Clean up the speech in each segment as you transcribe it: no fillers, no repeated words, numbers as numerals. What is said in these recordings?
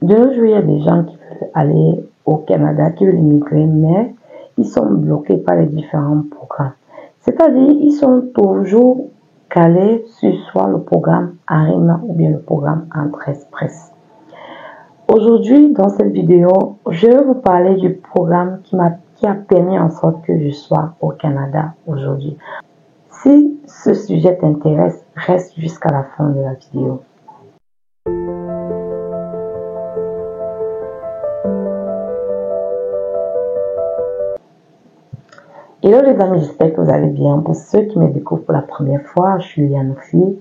De nos jours, il y a des gens qui veulent aller au Canada, qui veulent immigrer, mais ils sont bloqués par les différents programmes. C'est-à-dire, ils sont toujours calés sur soit le programme ARIMA ou bien le programme Entrée Express. Aujourd'hui, dans cette vidéo, je vais vous parler du programme qui a permis en sorte que je sois au Canada aujourd'hui. Si ce sujet t'intéresse, reste jusqu'à la fin de la vidéo. Hello les amis, j'espère que vous allez bien. Pour ceux qui me découvrent pour la première fois, je suis Yanoufi.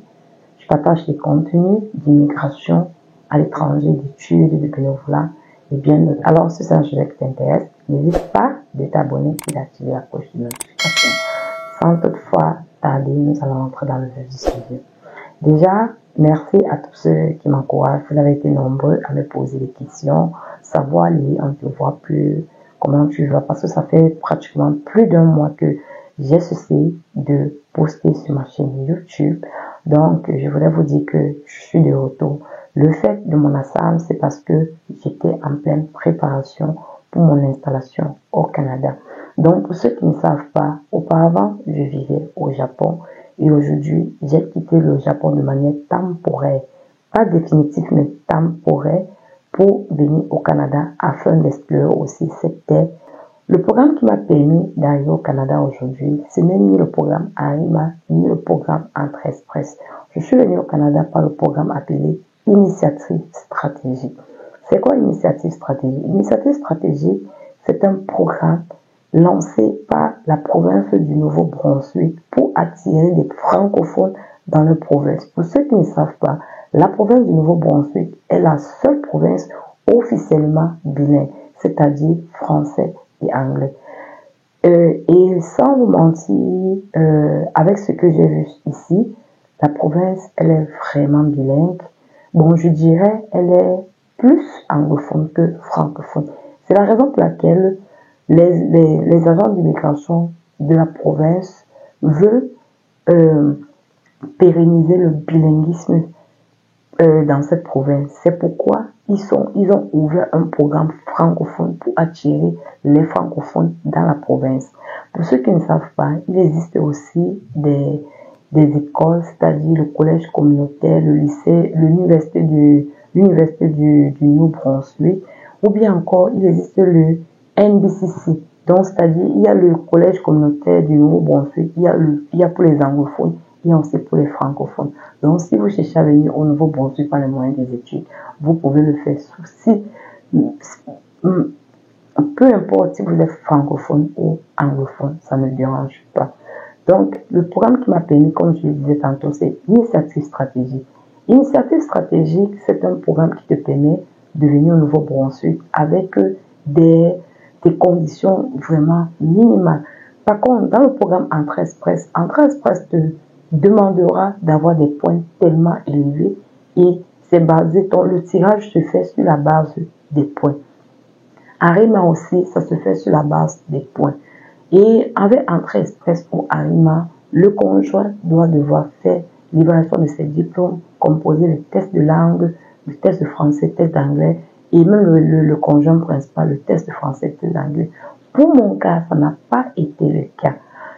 Je partage des contenus d'immigration à l'étranger, d'études, de bénévolat et bien d'autres. Alors, si c'est un sujet qui t'intéresse, n'hésite pas de t'abonner et d'activer la cloche de notification. Sans toutefois tarder, nous allons entrer dans le vif du sujet. Déjà, merci à tous ceux qui m'encouragent. Vous avez été nombreux à me poser des questions, savoir lire, on ne te voit plus, comment tu vas, parce que ça fait pratiquement plus d'un mois que j'ai cessé de poster sur ma chaîne YouTube. Donc, je voulais vous dire que je suis de retour. Le fait de mon assemblée, c'est parce que j'étais en pleine préparation pour mon installation au Canada. Donc, pour ceux qui ne savent pas, auparavant, je vivais au Japon et aujourd'hui, j'ai quitté le Japon de manière temporaire, pas définitive, mais temporaire, pour venir au Canada afin d'explorer aussi cette terre. Le programme qui m'a permis d'arriver au Canada aujourd'hui, ce n'est ni le programme ARIMA, ni le programme Entrée Express. Je suis venu au Canada par le programme appelé Initiative Stratégique. C'est quoi Initiative Stratégique? Initiative Stratégique, c'est un programme lancé par la province du Nouveau-Brunswick pour attirer des francophones dans la province. Pour ceux qui ne savent pas, la province du Nouveau-Brunswick est la seule province officiellement bilingue, c'est-à-dire français et anglais. Et sans vous mentir, avec ce que j'ai vu ici, la province, elle est vraiment bilingue. Bon, je dirais, elle est plus anglophone que francophone. C'est la raison pour laquelle les agents d'immigration de la province veulent pérenniser le bilinguisme dans cette province. C'est pourquoi ils ont ouvert un programme francophone pour attirer les francophones dans la province. Pour ceux qui ne savent pas, il existe aussi des écoles, c'est-à-dire le collège communautaire, le lycée, l'université du New Brunswick, ou bien encore, il existe le NBCC. Donc, c'est-à-dire, il y a le collège communautaire du Nouveau Brunswick, il y a pour les anglophones, et aussi pour les francophones. Donc, si vous cherchez à venir au Nouveau-Brunswick par les moyens des études, vous pouvez le faire. Peu importe si vous êtes francophone ou anglophone, ça ne me dérange pas. Donc, le programme qui m'a permis, comme je le disais tantôt, c'est Initiative Stratégique. Initiative Stratégique, c'est un programme qui te permet de venir au Nouveau-Brunswick avec des conditions vraiment minimales. Par contre, dans le programme Entrée Express te demandera d'avoir des points tellement élevés et c'est basé, le tirage se fait sur la base des points. ARIMA aussi, ça se fait sur la base des points. Et avec Entrée Express ou ARIMA, le conjoint doit devoir faire l'évaluation de ses diplômes, composer le test de langue, le test de français, le test d'anglais et même le conjoint principal, le test de français, le test d'anglais. Pour mon cas, ça n'a pas été le cas.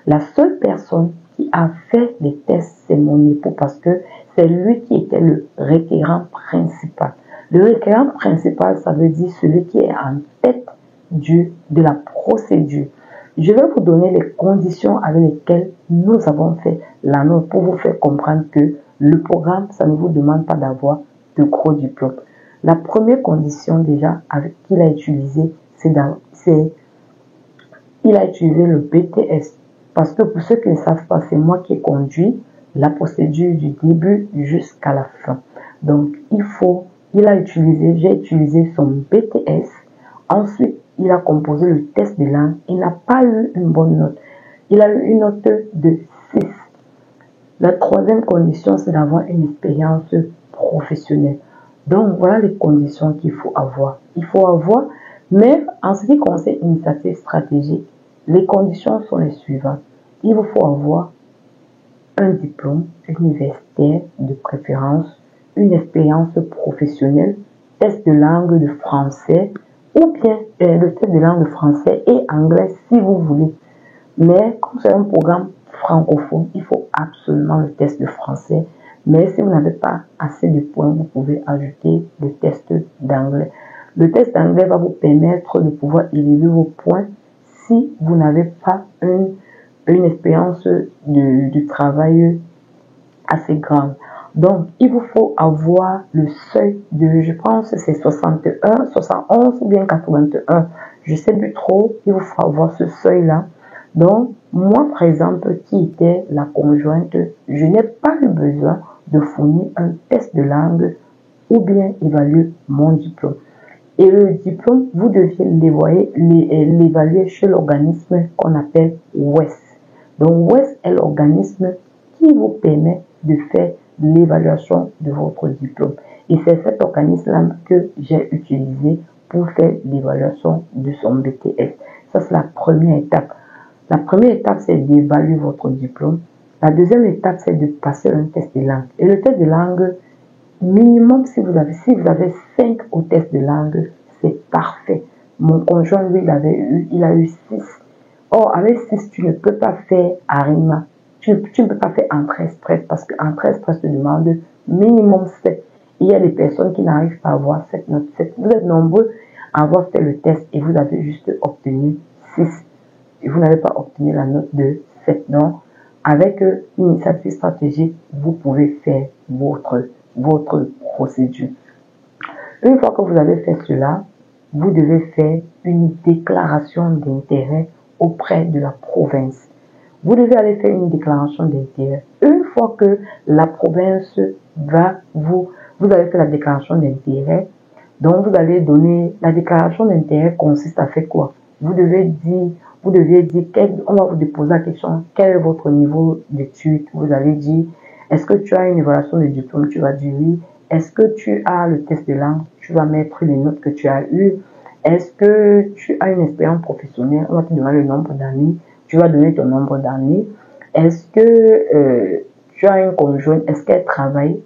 La seule personne qui a fait les tests, c'est mon époux parce que c'est lui qui était le requérant principal. Le requérant principal, ça veut dire celui qui est en tête de la procédure. Je vais vous donner les conditions avec lesquelles nous avons fait la note pour vous faire comprendre que le programme, ça ne vous demande pas d'avoir de gros diplômes. La première condition déjà avec qu'il a utilisé, il a utilisé le BTS. Parce que pour ceux qui ne savent pas, c'est moi qui ai conduit la procédure du début jusqu'à la fin. Donc, j'ai utilisé son BTS. Ensuite, il a composé le test de langue. Il n'a pas eu une bonne note. Il a eu une note de 6. La troisième condition, c'est d'avoir une expérience professionnelle. Donc, voilà les conditions qu'il faut avoir. Il faut avoir, mais en ce qui concerne l'initiative stratégique, les conditions sont les suivantes. Il vous faut avoir un diplôme universitaire de préférence, une expérience professionnelle test de langue de français ou bien le test de langue de français et anglais si vous voulez. Mais comme c'est un programme francophone, il faut absolument le test de français. Mais si vous n'avez pas assez de points, vous pouvez ajouter le test d'anglais. Le test d'anglais va vous permettre de pouvoir élever vos points si vous n'avez pas une expérience de travail assez grande. Donc, il vous faut avoir le seuil de, je pense, c'est 61, 71 ou bien 81. Je sais plus trop, il vous faut avoir ce seuil-là. Donc, moi, par exemple, qui était la conjointe, je n'ai pas eu besoin de fournir un test de langue ou bien évaluer mon diplôme. Et le diplôme, vous deviez l'évaluer chez l'organisme qu'on appelle WES. Donc, WES est l'organisme qui vous permet de faire l'évaluation de votre diplôme. Et c'est cet organisme-là que j'ai utilisé pour faire l'évaluation de son BTS. Ça, c'est la première étape. La première étape, c'est d'évaluer votre diplôme. La deuxième étape, c'est de passer un test de langue. Et le test de langue, minimum, si vous avez 5 au test de langue, c'est parfait. Mon conjoint, lui, il a eu 6. Or, avec 6, tu ne peux pas faire ARIMA. Tu ne peux pas faire entrée express parce que entrée express te demande minimum 7. Il y a des personnes qui n'arrivent pas à avoir cette note 7. Vous êtes nombreux à avoir fait le test et vous avez juste obtenu 6. Et vous n'avez pas obtenu la note de 7. Non. Avec une initiative stratégique, vous pouvez faire votre procédure. Une fois que vous avez fait cela, vous devez faire une déclaration d'intérêt auprès de la province. Vous devez aller faire une déclaration d'intérêt. Une fois que la province va vous avez fait la déclaration d'intérêt, donc vous allez donner, la déclaration d'intérêt consiste à faire quoi? Vous deviez dire, on va vous déposer la question, quel est votre niveau d'études? Vous allez dire, est-ce que tu as une évaluation de diplôme? Tu vas dire oui. Est-ce que tu as le test de langue? Tu vas mettre les notes que tu as eues. Est-ce que tu as une expérience professionnelle? On va te demander le nombre d'années. Tu vas donner ton nombre d'années. Est-ce que tu as une conjointe? Est-ce qu'elle travaille?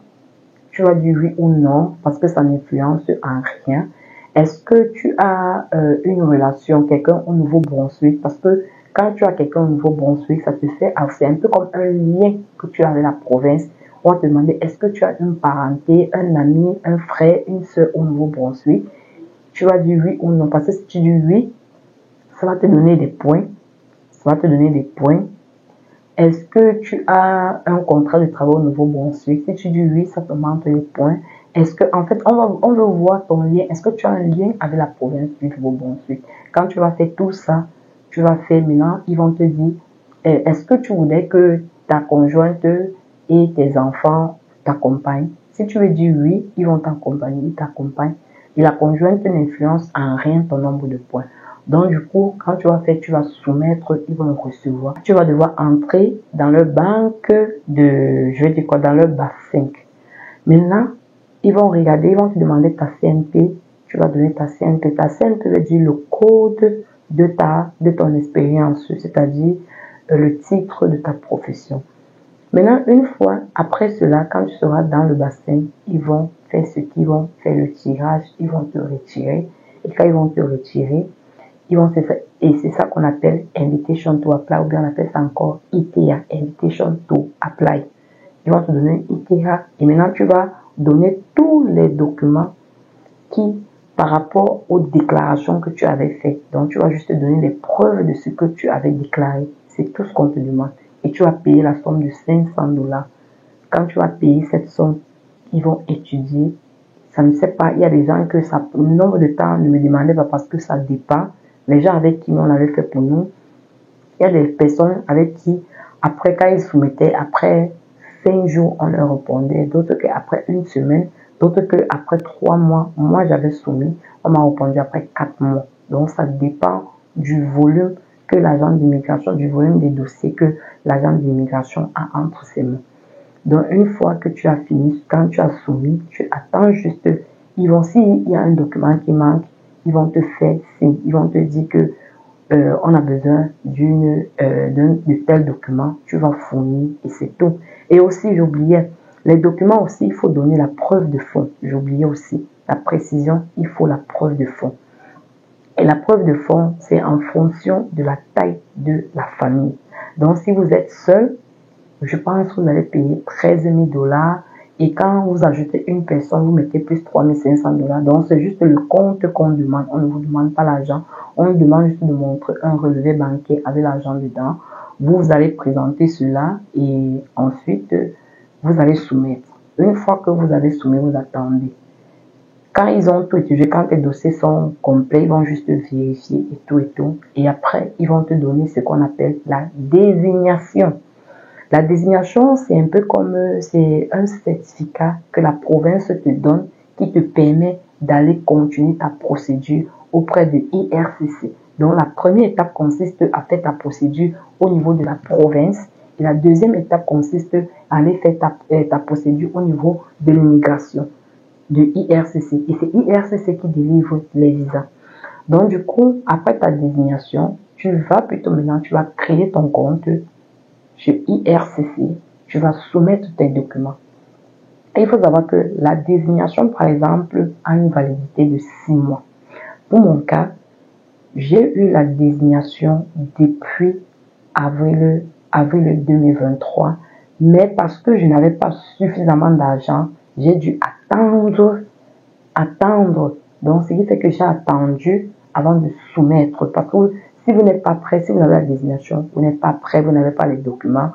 Tu vas dire oui ou non parce que ça n'influence en rien. Est-ce que tu as une relation, quelqu'un au Nouveau-Brunswick? Parce que quand tu as quelqu'un au Nouveau-Brunswick, ça te fait, c'est un peu comme un lien que tu as avec la province. On va te demander, est-ce que tu as une parenté, un ami, un frère, une soeur au Nouveau-Brunswick? Tu vas dire oui ou non. Parce que si tu dis oui, ça va te donner des points. Ça va te donner des points. Est-ce que tu as un contrat de travail au Nouveau-Brunswick? Si tu dis oui, ça te montre les points. Est-ce que, en fait, on veut voir ton lien. Est-ce que tu as un lien avec la province du Nouveau-Brunswick? Quand tu vas faire tout ça, tu vas faire maintenant, ils vont te dire, est-ce que tu voudrais que ta conjointe et tes enfants t'accompagnent? Si tu veux dire oui, ils vont t'accompagner, ils t'accompagnent. Et la conjointe n'influence en rien ton nombre de points. Donc, du coup, quand tu vas faire, tu vas soumettre, ils vont recevoir. Tu vas devoir entrer dans leur banque je vais dire quoi, dans leur base 5. Maintenant, ils vont regarder, ils vont te demander ta CNP. Tu vas donner ta CNP. Ta CNP veut dire le code de ton expérience, c'est-à-dire le titre de ta profession. Maintenant, une fois après cela, quand tu seras dans le bassin, ils vont faire ce qu'ils vont faire le tirage, ils vont te retirer. Et quand ils vont te retirer, et c'est ça qu'on appelle Invitation to Apply, ou bien on appelle ça encore ITA, Invitation to Apply. Ils vont te donner ITA, et maintenant tu vas donner tous les documents qui, par rapport aux déclarations que tu avais faites. Donc tu vas juste donner les preuves de ce que tu avais déclaré. C'est tout ce qu'on te demande. Et tu vas payer la somme de $500. Quand tu vas payer cette somme, ils vont étudier. Ça ne sait pas, il y a des gens que le nombre de temps ne me demandait pas parce que ça dépend. Les gens avec qui on l'avait fait pour nous, il y a des personnes avec qui, après, quand ils soumettaient, après 5 jours, on leur répondait, d'autres qu'après une semaine, d'autres qu'après 3 mois. Moi, j'avais soumis, on m'a répondu après 4 mois. Donc, ça dépend du volume que l'agent d'immigration, du volume des dossiers que l'agent d'immigration a entre ses mains. Donc, une fois que tu as fini, quand tu as soumis, tu attends juste, s'il y a un document qui manque, ils vont te faire signe, ils vont te dire que on a besoin de tel document, tu vas fournir et c'est tout. Et aussi, j'oubliais, les documents aussi, il faut donner la preuve de fond. J'oubliais aussi. la précision, il faut la preuve de fond. Et la preuve de fond, c'est en fonction de la taille de la famille. Donc, si vous êtes seul, je pense que vous allez payer 13 000 $. Et quand vous ajoutez une personne, vous mettez plus 3 500 $. Donc, c'est juste le compte qu'on demande. On ne vous demande pas l'argent. On vous demande juste de montrer un relevé bancaire avec l'argent dedans. Vous allez présenter cela et ensuite, vous allez soumettre. Une fois que vous avez soumis, vous attendez. Quand ils ont tout étudié, quand tes dossiers sont complets, ils vont juste vérifier et tout et tout. Et après, ils vont te donner ce qu'on appelle la désignation. La désignation, c'est un peu comme c'est un certificat que la province te donne qui te permet d'aller continuer ta procédure auprès de l'IRCC. Donc, la première étape consiste à faire ta procédure au niveau de la province et la deuxième étape consiste à aller faire ta procédure au niveau de l'immigration, de l'IRCC. Et c'est l'IRCC qui délivre les visas. Donc, du coup, après ta désignation, tu vas créer ton compte chez IRCC, tu vas soumettre tes documents. Et il faut savoir que la désignation, par exemple, a une validité de 6 mois. Pour mon cas, j'ai eu la désignation depuis avril 2023, mais parce que je n'avais pas suffisamment d'argent, j'ai dû attendre. Donc, ce qui fait que j'ai attendu avant de soumettre. Parce que si vous n'êtes pas prêt, si vous avez la désignation, vous n'êtes pas prêt, vous n'avez pas les documents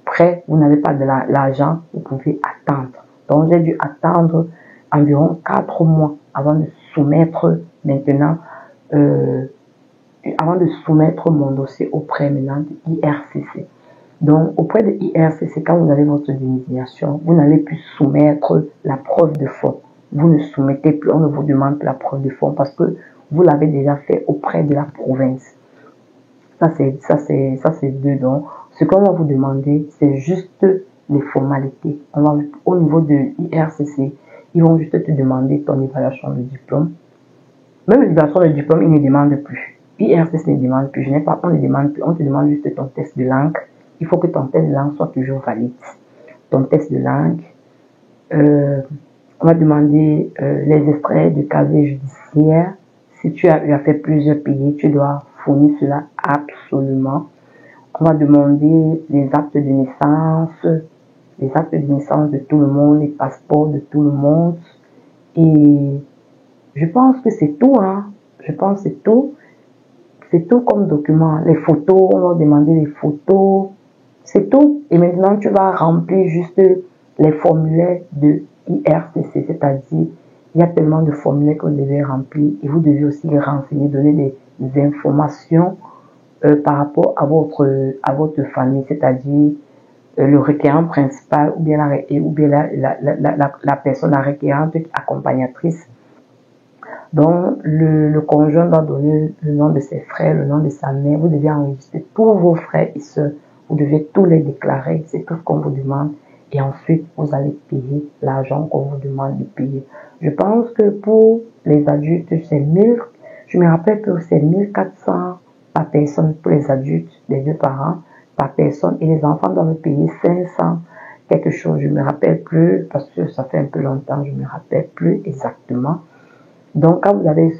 prêts, vous n'avez pas de l'argent, vous pouvez attendre. Donc, j'ai dû attendre environ 4 mois avant de soumettre maintenant, avant de soumettre mon dossier auprès maintenant de l'IRCC. Donc, auprès de l'IRCC, quand vous avez votre désignation, vous n'allez plus soumettre la preuve de fond. Vous ne soumettez plus, on ne vous demande plus la preuve de fond parce que vous l'avez déjà fait auprès de la province. Ça, c'est deux. Donc, ce qu'on va vous demander, c'est juste les formalités. Au niveau de l'IRCC, ils vont juste te demander ton évaluation de diplôme. Même l'évaluation de diplôme, ils ne demandent plus. l'IRCC ne demande plus. On ne demande plus. On te demande juste ton test de langue. Il faut que ton test de langue soit toujours valide. Ton test de langue. On va demander les extraits de casier judiciaire. Si tu as fait plusieurs pays, tu dois fournir cela absolument. On va demander les actes de naissance de tout le monde, les passeports de tout le monde. Et je pense que c'est tout, hein. Je pense que c'est tout. C'est tout comme document. Les photos, on va demander les photos. C'est tout. Et maintenant, tu vas remplir juste les formulaires de IRCC, c'est-à-dire, il y a tellement de formulaires que vous devez remplir et vous devez aussi les renseigner, donner des informations par rapport à votre famille, c'est-à-dire le requérant principal ou bien la personne, la requérante accompagnatrice. Donc, le conjoint doit donner le nom de ses frères, le nom de sa mère. Vous devez enregistrer tous vos frères et sœurs. Vous devez tous les déclarer. C'est tout ce qu'on vous demande. Et ensuite, vous allez payer l'argent qu'on vous demande de payer. Je pense que pour les adultes, c'est 1000. Je me rappelle que c'est 1400 par personne pour les adultes, les deux parents, par personne. Et les enfants doivent payer 500 quelque chose. Je me rappelle plus parce que ça fait un peu longtemps. Je me rappelle plus exactement. Donc, quand vous avez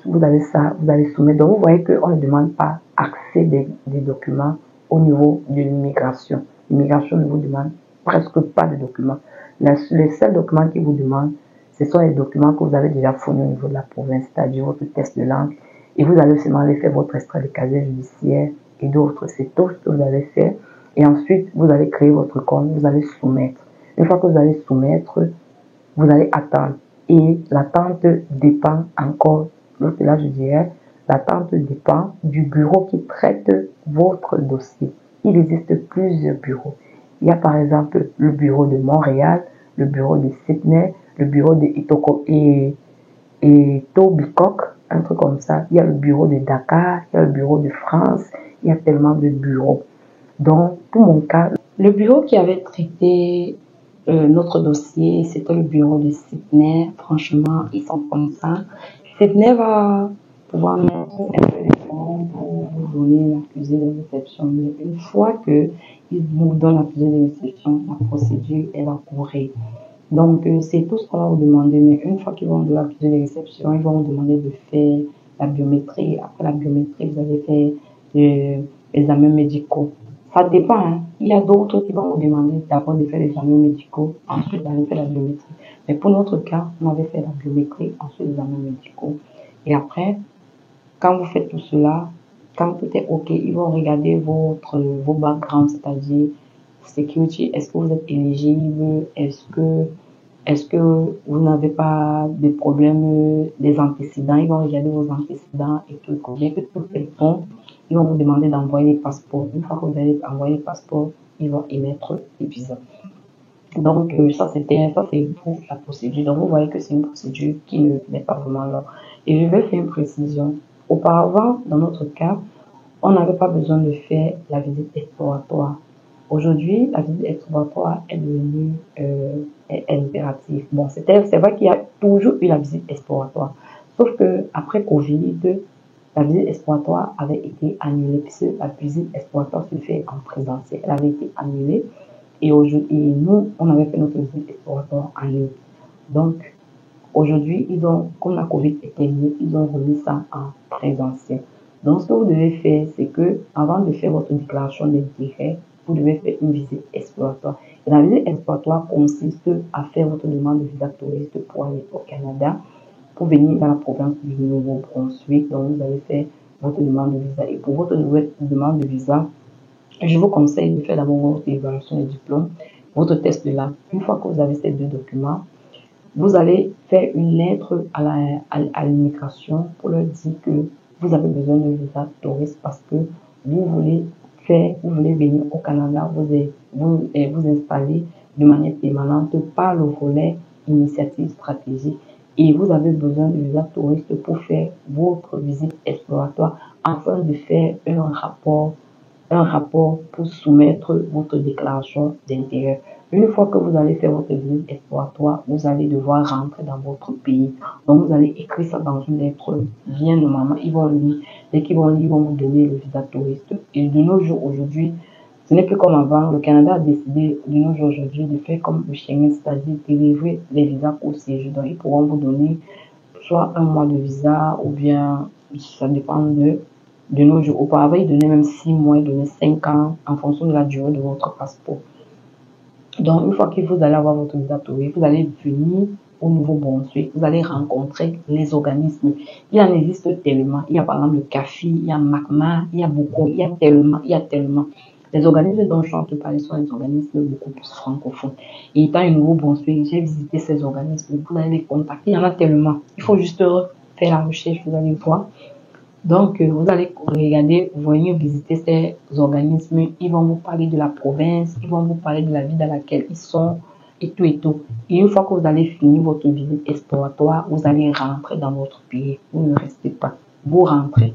ça, vous allez soumettre. Donc, vous voyez qu'on ne demande pas accès des documents au niveau de l'immigration. L'immigration ne vous demande presque pas de documents. Les seuls documents qu'ils vous demandent, ce sont les documents que vous avez déjà fournis au niveau de la province, c'est-à-dire votre test de langue. Et vous allez seulement aller faire votre extrait de casier judiciaire et d'autres. C'est tout ce que vous allez faire. Et ensuite, vous allez créer votre compte, vous allez soumettre. Une fois que vous allez soumettre, vous allez attendre. Et l'attente dépend encore, là je dirais, l'attente dépend du bureau qui traite votre dossier. Il existe plusieurs bureaux. Il y a par exemple le bureau de Montréal, le bureau de Sydney, le bureau de Etobicoke, un truc comme ça. Il y a le bureau de Dakar, il y a le bureau de France, il y a tellement de bureaux. Donc, pour mon cas, le bureau qui avait traité notre dossier, c'était le bureau de Sydney. Franchement, ils sont comme ça. Sydney va pouvoir mettre un peu de temps pour vous donner l'accusé de réception. Mais une fois qu'ils vous donnent l'accusé de réception, la procédure est va courir. Donc, c'est tout ce qu'on va vous demander. Mais une fois qu'ils vont de l'accuser de réception, ils vont vous demander de faire la biométrie. Après la biométrie, vous allez faire les examens médicaux. Ça dépend, hein. Il y a d'autres qui vont vous demander d'abord de faire les examens médicaux, ensuite d'aller faire la biométrie. Mais pour notre cas, on avait fait la biométrie, ensuite les examens médicaux. Et après, quand vous faites tout cela, quand tout est OK, ils vont regarder vos backgrounds, c'est-à-dire security, est-ce que vous êtes éligible, est-ce que vous n'avez pas de problèmes, des antécédents, ils vont regarder vos antécédents et tout, bien que tout est bon, ils vont vous demander d'envoyer les passeports. Une fois que vous allez envoyer les passeports, ils vont émettre les visas. Donc, ça c'est pour la procédure. Donc, vous voyez que c'est une procédure qui ne met pas vraiment là. Et je vais faire une précision. Auparavant, dans notre cas, on n'avait pas besoin de faire la visite exploratoire. Aujourd'hui, la visite exploratoire est devenue impérative. Bon, c'est vrai qu'il y a toujours eu la visite exploratoire. Sauf que après Covid, la visite exploratoire avait été annulée, puisque la visite exploratoire se fait en présentiel. Elle avait été annulée. Et nous, on avait fait notre visite exploratoire en ligne. Donc, aujourd'hui, comme la Covid est terminée, ils ont remis ça en présentiel. Donc, ce que vous devez faire, c'est que avant de faire votre déclaration d'intérêt, vous devez faire une visite exploratoire. Et la visite exploratoire consiste à faire votre demande de visa touriste pour aller au Canada, pour venir dans la province du Nouveau-Brunswick. Donc, vous allez faire votre demande de visa. Et pour votre demande de visa, je vous conseille de faire d'abord votre évaluation des diplômes, votre test de langue. Une fois que vous avez ces deux documents, vous allez faire une lettre à l'immigration pour leur dire que vous avez besoin de visa touriste parce que vous voulez venir au Canada, vous installer de manière permanente par le volet initiative stratégique et vous avez besoin de visa touriste pour faire votre visite exploratoire afin de faire un rapport pour soumettre votre déclaration d'intérêt. Une fois que vous allez faire votre visite exploratoire, vous allez devoir rentrer dans votre pays. Donc, vous allez écrire ça dans une lettre bien normalement. Ils vont lire. Dès qu'ils vont lire, ils vont vous donner le visa touriste. Et de nos jours aujourd'hui, ce n'est plus comme avant. Le Canada a décidé de nos jours aujourd'hui de faire comme le Schengen, c'est-à-dire délivrer les visas au séjour. Donc, ils pourront vous donner soit un mois de visa ou bien ça dépend de nos jours. Auparavant, ils donnaient même 6 mois, ils donnaient 5 ans en fonction de la durée de votre passeport. Donc, une fois que vous allez avoir votre visa touriste, vous allez venir au Nouveau-Brunswick, vous allez rencontrer les organismes. Il en existe tellement. Il y a par exemple le CAFI, il y a MACMA, il y a beaucoup, il y a tellement. Les organismes dont je suis en train de parler sont des organismes beaucoup plus francophones. Et étant au Nouveau-Brunswick, j'ai visité ces organismes. Vous allez les contacter, il y en a tellement. Il faut juste faire la recherche, vous allez voir. Donc, vous allez regarder, venir visiter ces organismes. Ils vont vous parler de la province, ils vont vous parler de la vie dans laquelle ils sont et tout et tout. Et une fois que vous allez finir votre visite exploratoire, vous allez rentrer dans votre pays. Vous ne restez pas. Vous rentrez.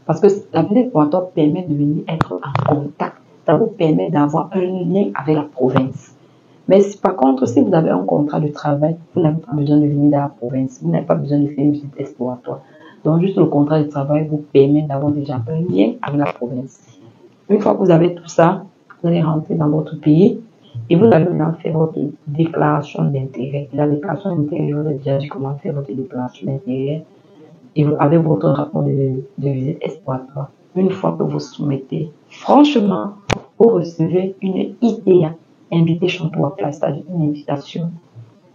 Parce que la visite exploratoire permet de venir être en contact. Ça vous permet d'avoir un lien avec la province. Mais par contre, si vous avez un contrat de travail, vous n'avez pas besoin de venir dans la province. Vous n'avez pas besoin de faire une visite exploratoire. Donc, juste le contrat de travail vous permet d'avoir déjà un lien avec la province. Une fois que vous avez tout ça, vous allez rentrer dans votre pays et vous allez maintenant faire votre déclaration d'intérêt. La déclaration d'intérêt, je vous ai déjà dit comment faire votre déclaration d'intérêt et vous avez votre rapport de visite exploratoire. Une fois que vous soumettez, franchement, vous recevez une ITA, Invitation to Apply, c'est-à-dire une invitation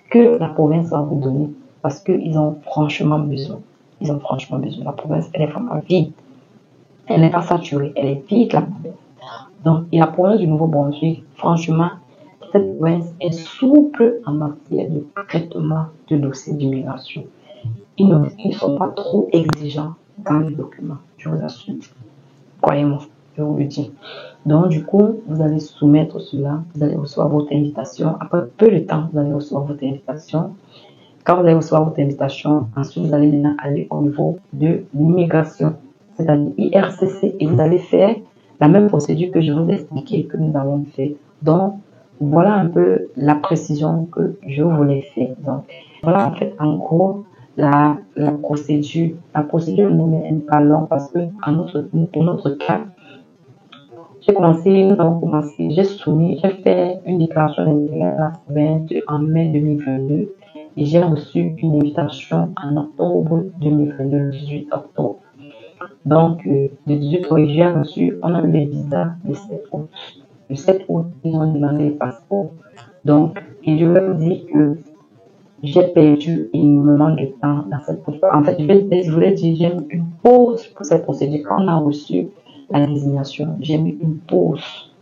que la province va vous donner parce qu'ils ont franchement besoin. Ils ont franchement besoin. La province, elle est vraiment vide. Elle n'est pas saturée. Elle est vide, la province. Donc, et la province du Nouveau-Brunswick, franchement, cette province est souple en matière de traitement de dossiers d'immigration. Ils ne sont pas trop exigeants dans les documents, je vous assure. Croyez-moi, je vous le dis. Donc, du coup, vous allez soumettre cela, vous allez recevoir votre invitation. Après peu de temps, vous allez recevoir votre invitation. Quand vous allez recevoir votre invitation, ensuite vous allez maintenant aller au niveau de l'immigration, c'est-à-dire IRCC, et vous allez faire la même procédure que je vous ai expliqué et que nous avons fait. Donc, voilà un peu la précision que je voulais faire. Donc, voilà en fait en gros la procédure. La procédure n'est pas longue parce que pour notre cas, nous avons commencé, j'ai fait une déclaration d'intérêt à la province en mai 2022 et j'ai reçu une invitation en octobre 2022, le 18 octobre. Donc, le 18 octobre, j'ai reçu, on a eu les visas le 7 août. Le 7 août, ils ont demandé les passeports. Donc, et je leur dis que j'ai perdu énormément de temps dans cette procédure. En fait, je voulais dire, j'ai mis une pause pour cette procédure. Quand on a reçu la désignation, j'ai mis une pause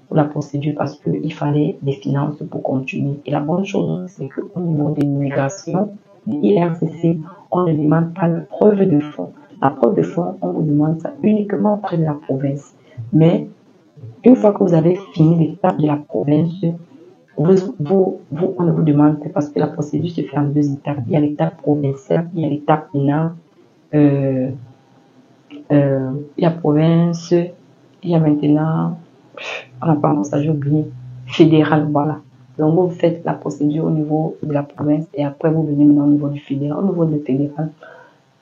pour la procédure parce qu'il fallait des finances pour continuer. Et la bonne chose, c'est qu'au niveau de l'immigration, l'IRCC, on ne demande pas la preuve de fonds. La preuve de fonds, on vous demande ça uniquement auprès de la province. Mais une fois que vous avez fini l'étape de la province, on ne vous demande que parce que la procédure se fait en deux étapes. Il y a l'étape provinciale, il y a l'étape finale, il y a province, il y a maintenant, pardon, ça j'ai oublié, fédéral, voilà. Donc vous faites la procédure au niveau de la province et après vous venez maintenant au niveau du fédéral. Au niveau du fédéral,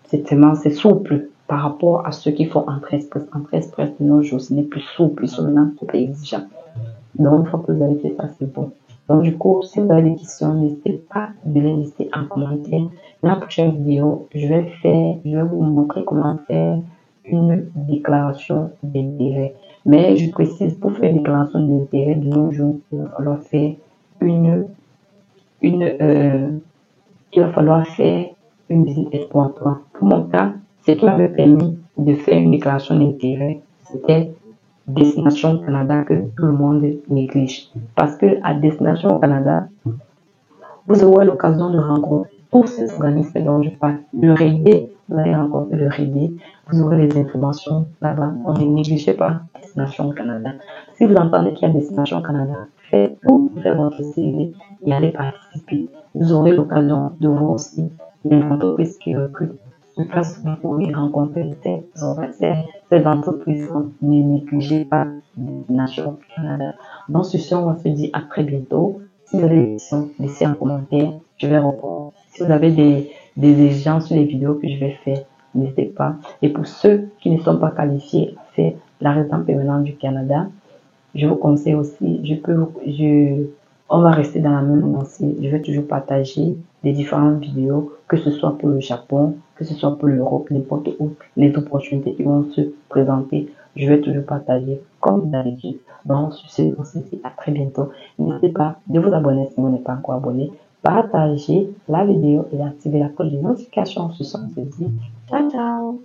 c'est souple par rapport à ceux qui font Entrée Express. Entrée Express de nos jours, ce n'est plus souple, ils sont maintenant trop exigeants. Donc, une fois que vous avez fait ça, c'est bon. Donc, du coup, si vous avez des questions, n'hésitez pas de les laisser en commentaire. Dans la prochaine vidéo, je vais vous montrer comment faire une déclaration d'intérêt. Mais je précise, pour faire une déclaration d'intérêt de nos jours, il va falloir faire une visite exploratoire. Pour mon cas, ce qui m'avait permis de faire une déclaration d'intérêt, c'était Destination Canada que tout le monde néglige. Parce que à Destination Canada, vous aurez l'occasion de rencontrer tous ces organismes dont je parle. Le RID, vous allez rencontrer le RID, vous aurez les informations là-bas. On ne négligez pas Destination Canada. Si vous entendez qu'il y a Destination Canada, faites votre CV et allez participer. Vous aurez l'occasion de voir aussi les entreprises qui recrutent. De place, vous pouvez rencontrer ces entreprises. Ne négligez pas Destination Canada. Donc, sur ce, on va se dire à très bientôt. Si vous avez des questions, laissez un commentaire, je vais répondre. Si vous avez des exigences sur les vidéos que je vais faire, n'hésitez pas. Et pour ceux qui ne sont pas qualifiés à faire la résidence permanente du Canada, je vous conseille aussi, on va rester dans la même lancée. Je vais toujours partager des différentes vidéos, que ce soit pour le Japon, que ce soit pour l'Europe, n'importe où, les opportunités qui vont se présenter. Je vais toujours partager comme d'habitude. Donc, sur ce, on se dit à très bientôt. N'hésitez pas de vous abonner si vous n'êtes pas encore abonné. Partagez la vidéo et activez la cloche de notification. Sur ce, on se dit ciao, ciao.